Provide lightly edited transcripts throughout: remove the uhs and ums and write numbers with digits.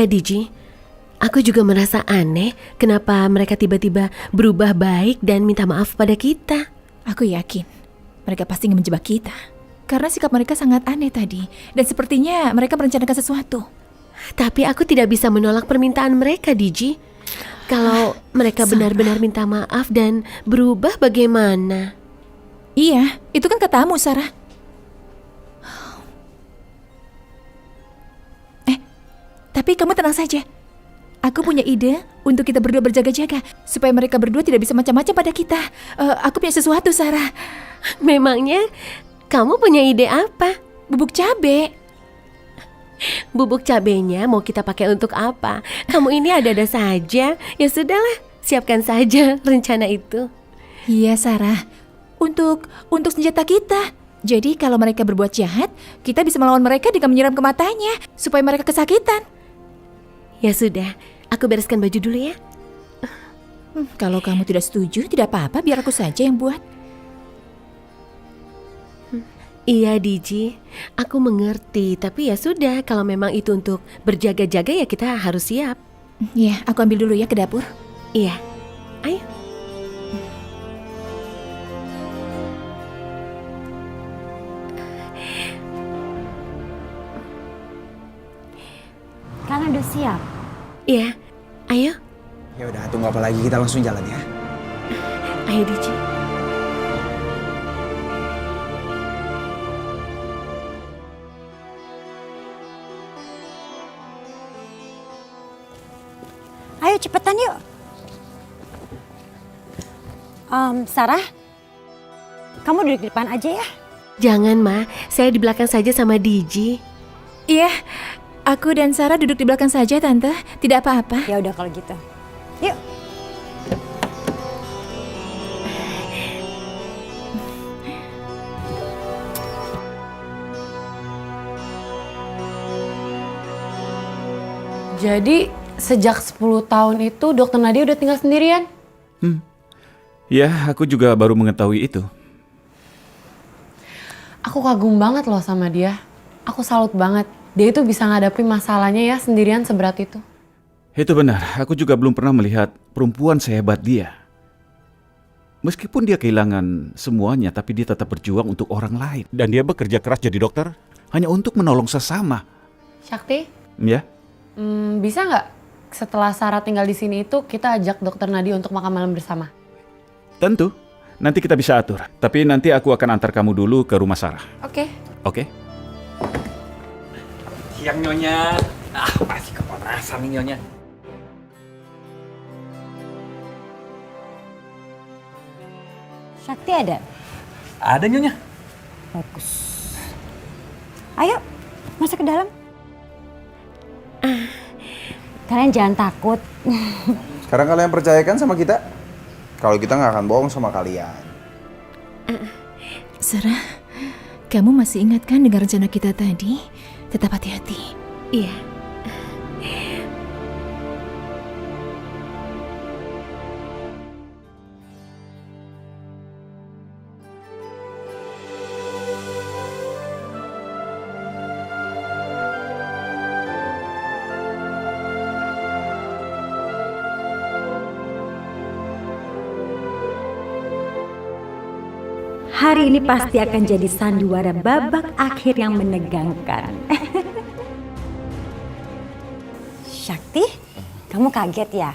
Iya, Diji. Aku juga merasa aneh kenapa mereka tiba-tiba berubah baik dan minta maaf pada kita. Aku yakin mereka pasti ingin menjebak kita. Karena sikap mereka sangat aneh tadi. Dan sepertinya mereka merencanakan sesuatu. Tapi aku tidak bisa menolak permintaan mereka, Diji. Kalau mereka benar-benar minta maaf dan berubah bagaimana? Iya, itu kan katamu, Sarah. Tapi kamu tenang saja. Aku punya ide untuk kita berdua berjaga-jaga supaya mereka berdua tidak bisa macam-macam pada kita. Aku punya sesuatu, Sarah. Memangnya kamu punya ide apa? Bubuk cabe. Bubuk cabenya mau kita pakai untuk apa? Kamu ini ada-ada saja. Ya sudahlah, siapkan saja rencana itu. Iya, Sarah. Untuk senjata kita. Jadi kalau mereka berbuat jahat, kita bisa melawan mereka dengan menyiram ke matanya supaya mereka kesakitan. Ya sudah, aku bereskan baju dulu ya. Kalau kamu tidak setuju, tidak apa-apa, biar aku saja yang buat. Iya, Diji, aku mengerti. Tapi ya sudah, kalau memang itu untuk berjaga-jaga ya kita harus siap. Iya, aku ambil dulu ya ke dapur. Iya, ayo. Kalian udah siap? Iya, ayo. Ya udah, tunggu apa lagi, kita langsung jalan ya. Ayo, Diji. Ayo cepetan yuk. Sarah, kamu duduk di depan aja ya. Jangan, Ma. Saya di belakang saja sama Diji. Iya, aku dan Sarah duduk di belakang saja, Tante. Tidak apa-apa. Ya udah kalau gitu. Yuk. Jadi sejak 10 tahun itu Dokter Nadia udah tinggal sendirian? Ya, aku juga baru mengetahui itu. Aku kagum banget loh sama dia. Aku salut banget. Dia itu bisa ngadapin masalahnya ya sendirian seberat itu. Itu benar, aku juga belum pernah melihat perempuan sehebat dia. Meskipun dia kehilangan semuanya, tapi dia tetap berjuang untuk orang lain. Dan dia bekerja keras jadi dokter hanya untuk menolong sesama. Syakti, Ya, bisa nggak setelah Sarah tinggal di sini itu kita ajak Dokter Nadia untuk makan malam bersama? tentu. Nanti kita bisa atur. Tapi nanti aku akan antar kamu dulu ke rumah Sarah. Oke. Oke? Siang Nyonya. Masih kepanasan nih Nyonya. Sakti ada? Ada Nyonya. Bagus. Ayo, masuk ke dalam. Kalian jangan takut. Sekarang kalian percayakan sama kita? Kalau kita nggak akan bohong sama kalian. Sarah, kamu masih ingat kan dengan rencana kita tadi? Tetap hati-hati. Iya. Hari ini pasti akan jadi sandiwara babak akhir yang menegangkan. Syakti, kamu kaget ya?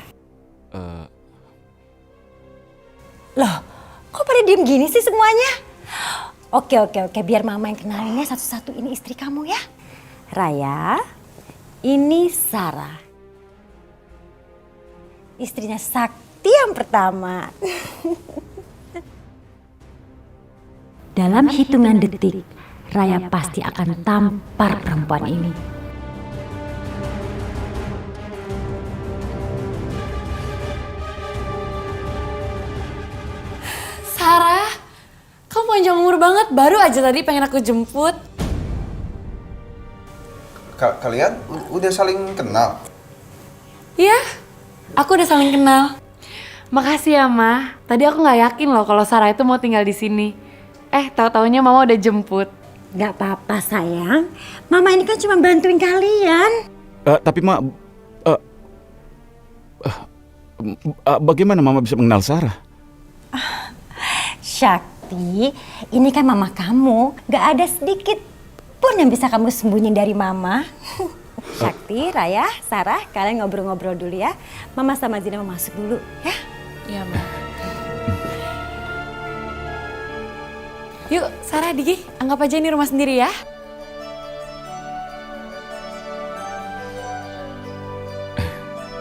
Loh, kok pada diem gini sih semuanya? Oke, biar mama yang kenalinnya satu-satu. Ini istri kamu ya. Raya, ini Sarah. Istrinya Sakti yang pertama. Dalam hitungan detik, Raya pasti akan tampar perempuan ini. Sarah, kamu panjang umur banget. Baru aja tadi pengen aku jemput. Kalian udah saling kenal? Iya, aku udah saling kenal. Makasih ya, Ma. Tadi aku nggak yakin loh kalau Sarah itu mau tinggal di sini. Tahu-taunya Mama udah jemput. Gak apa-apa sayang, Mama ini kan cuma bantuin kalian. tapi Mak, Bagaimana Mama bisa mengenal Sarah? Syakti, ini kan mama kamu. Gak ada sedikit pun yang bisa kamu sembunyiin dari mama. Syakti, Raya, Sarah, kalian ngobrol-ngobrol dulu ya. Mama sama Zina mau masuk dulu ya. Iya, Ma. Yuk, Sarah, Digi, anggap aja ini rumah sendiri ya.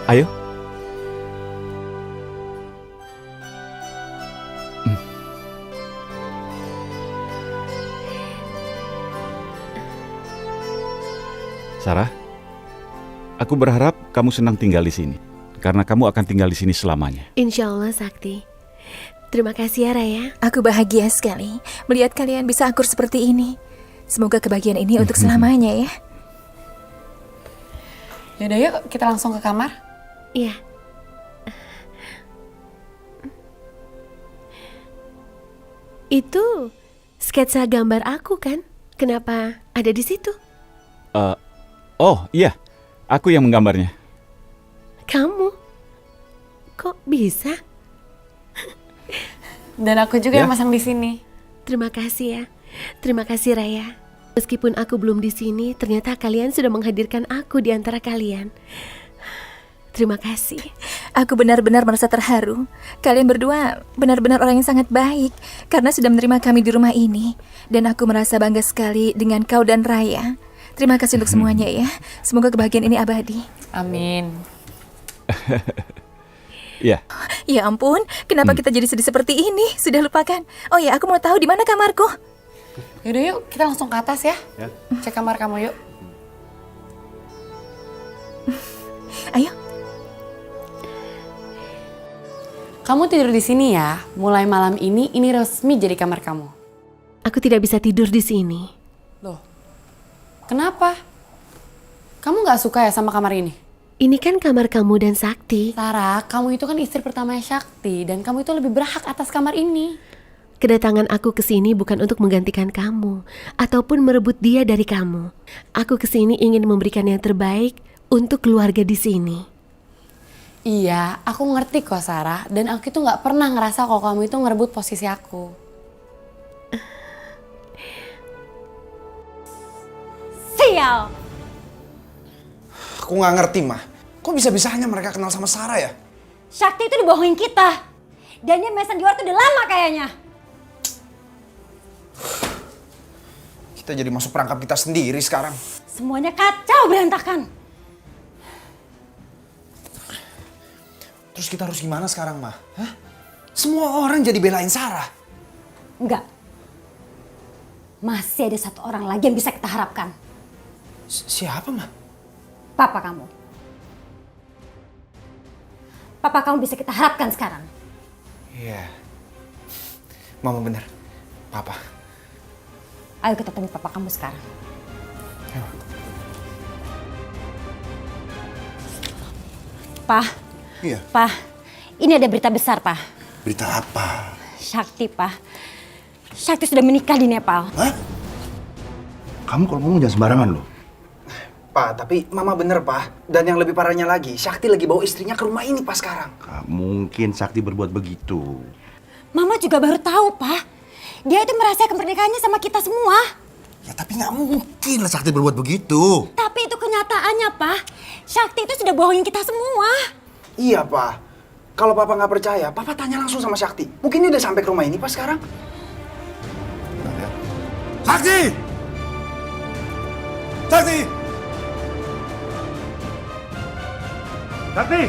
Ayo. Sarah, aku berharap kamu senang tinggal di sini. Karena kamu akan tinggal di sini selamanya. Insya Allah, Sakti. Terima kasih ya, Raya. Aku bahagia sekali melihat kalian bisa akur seperti ini. Semoga kebahagiaan ini untuk selamanya ya. Yaudah yuk, kita langsung ke kamar. Iya. Itu sketsa gambar aku kan? Kenapa ada di situ? Oh iya, aku yang menggambarnya. Kamu? Kok bisa? Dan aku juga Ya. yang masang di sini. Terima kasih ya. Terima kasih Raya. Meskipun aku belum di sini, ternyata kalian sudah menghadirkan aku di antara kalian. Terima kasih. Aku benar-benar merasa terharu. Kalian berdua benar-benar orang yang sangat baik karena sudah menerima kami di rumah ini. Dan aku merasa bangga sekali dengan kau dan Raya. Terima kasih untuk semuanya ya. Semoga kebahagiaan ini abadi. Amin. Iya. Ya ampun, kenapa kita jadi sedih seperti ini? Sudah lupakan. Oh ya, aku mau tahu di mana kamarku. Yaudah yuk, kita langsung ke atas ya. Cek kamar kamu yuk. Ayo. Kamu tidur di sini ya. Mulai malam ini resmi jadi kamar kamu. Aku tidak bisa tidur di sini. Loh, kenapa? Kamu gak suka ya sama kamar ini? Ini kan kamar kamu dan Sakti. Sarah, kamu itu kan istri pertamanya Syakti dan kamu itu lebih berhak atas kamar ini. Kedatangan aku ke sini bukan untuk menggantikan kamu ataupun merebut dia dari kamu. Aku ke sini ingin memberikan yang terbaik untuk keluarga di sini. Iya, aku ngerti kok Sarah. Dan aku itu gak pernah ngerasa kalau kamu itu ngerebut posisi aku. Sial! Aku nggak ngerti, Mah. Kok bisa-bisanya mereka kenal sama Sarah ya? Syakti itu dibohongin kita. Dan dia mesan di luar tuh udah lama kayaknya. Kita jadi masuk perangkap kita sendiri sekarang. Semuanya kacau berantakan. Terus kita harus gimana sekarang, Mah? Hah? Semua orang jadi belain Sarah. Enggak. Masih ada satu orang lagi yang bisa kita harapkan. Siapa, Mah? Papa kamu. Papa kamu bisa kita harapkan sekarang. Iya. Mama benar. Papa. Ayo kita temui papa kamu sekarang. Pak. Iya. Pak, ini ada berita besar, Pak. Berita apa? Syakti, Pak. Syakti sudah menikah di Nepal. Hah? Kamu kalau ngomong jangan sembarangan loh. Pak, tapi Mama bener, Pak. Dan yang lebih parahnya lagi, Syakti lagi bawa istrinya ke rumah ini Pak sekarang. Gak mungkin Sakti berbuat begitu. Mama juga baru tahu, Pak. Dia itu merasakan pernikahannya sama kita semua. Ya tapi gak mungkin lah Sakti berbuat begitu. Tapi itu kenyataannya, Pak. Syakti itu sudah bohongin kita semua. Iya, Pak. Kalau Papa nggak percaya, Papa tanya langsung sama Syakti. Mungkin dia udah sampai ke rumah ini Pak sekarang. Sakti! Sakti! Sakti!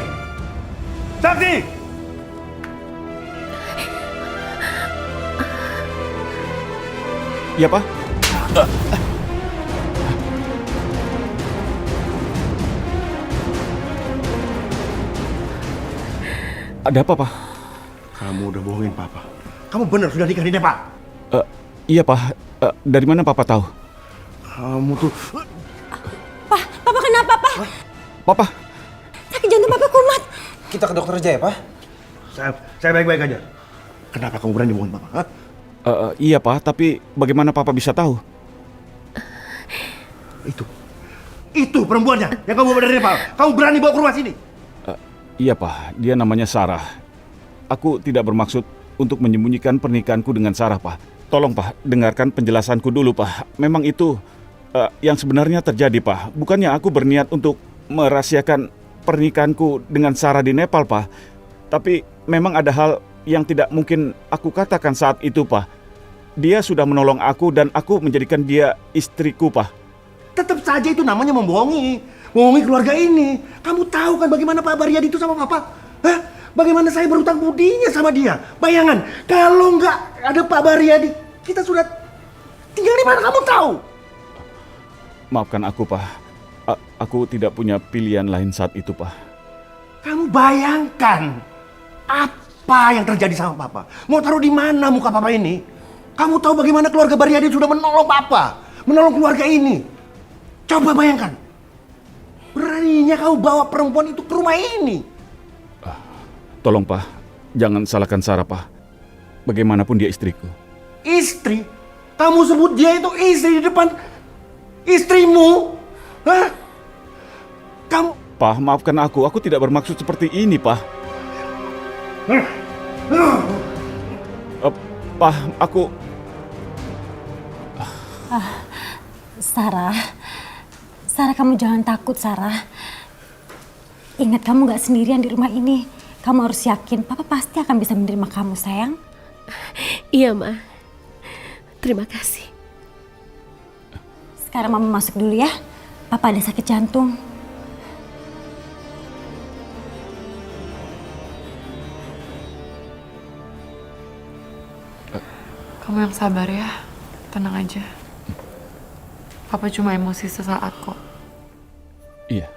Sakti! Iya, Pak. Ada apa, Pak? Kamu udah bohongin Papa. Kamu benar sudah nikah di Nepal. Iya, Pak. Dari mana Papa tahu? Kamu tuh... Pak, Papa kenapa, Pak? Papa, Sakit jantung Papa kumat. Kita ke dokter aja ya, Pak? Saya baik-baik aja. Kenapa kamu berani bohongin Papa? Hah? iya, Pak. Tapi bagaimana Papa bisa tahu? Itu perempuannya yang kamu bawa dari Nepal. Kamu berani bawa ke rumah sini. Iya, Pak. Dia namanya Sarah. Aku tidak bermaksud untuk menyembunyikan pernikahanku dengan Sarah, Pak. Tolong, Pak, dengarkan penjelasanku dulu, Pak. Memang itu yang sebenarnya terjadi, Pak. Bukannya aku berniat untuk merahasiakan pernikahanku dengan Sarah di Nepal, Pak. Tapi memang ada hal yang tidak mungkin aku katakan saat itu, Pak. Dia sudah menolong aku dan aku menjadikan dia istriku, Pak. Tetap saja itu namanya membohongi. Membohongi keluarga ini. Kamu tahu kan bagaimana Pak Baryadi itu sama Papa? Hah? Bagaimana saya berutang budinya sama dia? Bayangan, kalau nggak ada Pak Baryadi, kita sudah tinggal di mana, kamu tahu? Maafkan aku, Pak. Aku tidak punya pilihan lain saat itu, Pak. Kamu bayangkan apa yang terjadi sama Papa? Mau taruh di mana muka Papa ini? Kamu tahu bagaimana keluarga Baryadi sudah menolong Papa, menolong keluarga ini. Coba bayangkan, beraninya kau bawa perempuan itu ke rumah ini. Tolong, Pak, jangan salahkan Sarah, Pak. Bagaimanapun dia istriku. Istri? Kamu sebut dia itu istri di depan istrimu? Hah? Kamu... Pak, maafkan aku tidak bermaksud seperti ini, Pak. Pak, aku... Sarah, kamu jangan takut, Sarah. Ingat, kamu gak sendirian di rumah ini. Kamu harus yakin, Papa pasti akan bisa menerima kamu, sayang. Iya, Ma. Terima kasih. Sekarang Mama masuk dulu ya. Papa ada sakit jantung. Kamu yang sabar ya. Tenang aja. Papa cuma emosi sesaat kok. Iya.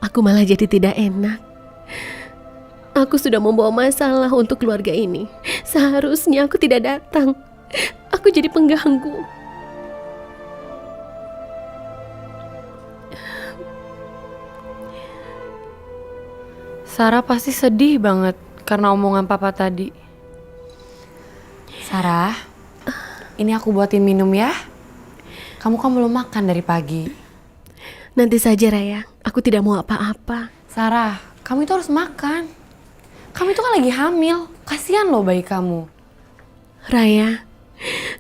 Aku malah jadi tidak enak. Aku sudah membawa masalah untuk keluarga ini. Seharusnya aku tidak datang. Aku jadi pengganggu. Sarah pasti sedih banget karena omongan papa tadi. Sarah, ini aku buatin minum ya. Kamu kan belum makan dari pagi. Nanti saja, Raya. Aku tidak mau apa-apa. Sarah, kamu itu harus makan. Kamu itu kan lagi hamil. Kasihan loh bayi kamu. Raya,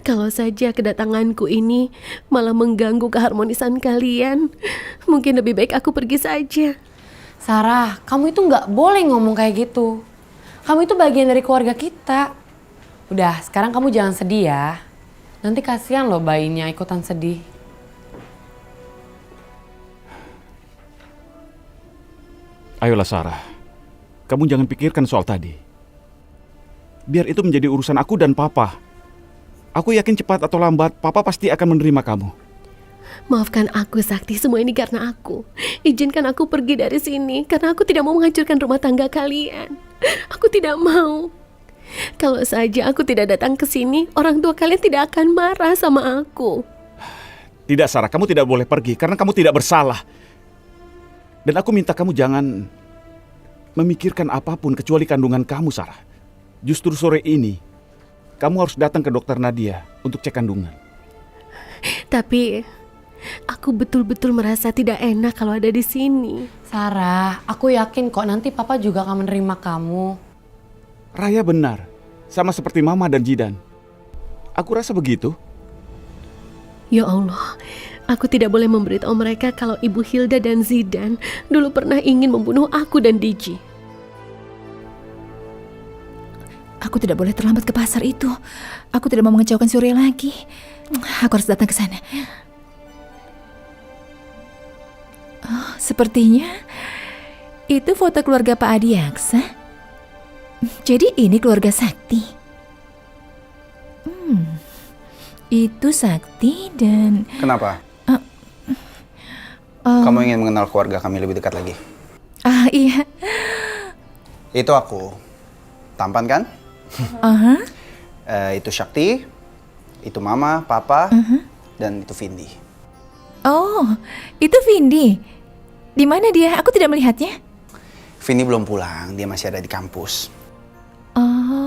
kalau saja kedatanganku ini malah mengganggu keharmonisan kalian, mungkin lebih baik aku pergi saja. Sarah, kamu itu nggak boleh ngomong kayak gitu. Kamu itu bagian dari keluarga kita. Udah, sekarang kamu jangan sedih ya. Nanti kasihan loh bayinya ikutan sedih. Ayolah, Sarah. Kamu jangan pikirkan soal tadi. Biar itu menjadi urusan aku dan Papa. Aku yakin cepat atau lambat, Papa pasti akan menerima kamu. Maafkan aku, Sakti. Semua ini karena aku. Izinkan aku pergi dari sini karena aku tidak mau menghancurkan rumah tangga kalian. Aku tidak mau. Kalau saja aku tidak datang ke sini, orang tua kalian tidak akan marah sama aku. Tidak, Sarah. Kamu tidak boleh pergi karena kamu tidak bersalah. Dan aku minta kamu jangan memikirkan apapun kecuali kandungan kamu, Sarah. Justru sore ini, kamu harus datang ke dokter Nadia untuk cek kandungan. Tapi aku betul-betul merasa tidak enak kalau ada di sini. Sarah, aku yakin kok nanti Papa juga akan menerima kamu. Raya benar, sama seperti Mama dan Jidan. Aku rasa begitu. Ya Allah, aku tidak boleh memberitahu mereka kalau Ibu Hilda dan Zidan dulu pernah ingin membunuh aku dan Diji. Aku tidak boleh terlambat ke pasar itu. Aku tidak mau mengecewakan Surya lagi. Aku harus datang ke sana. Oh, sepertinya itu foto keluarga Pak Adiaksa. Jadi ini keluarga Sakti. Itu Sakti dan... Kenapa? Kamu ingin mengenal keluarga kami lebih dekat lagi? Iya. Itu aku. Tampan kan? Itu Shakti, itu Mama, Papa, dan itu Vindi. Oh, itu Vindi. Di mana dia? Aku tidak melihatnya. Vindi belum pulang, dia masih ada di kampus. Oh.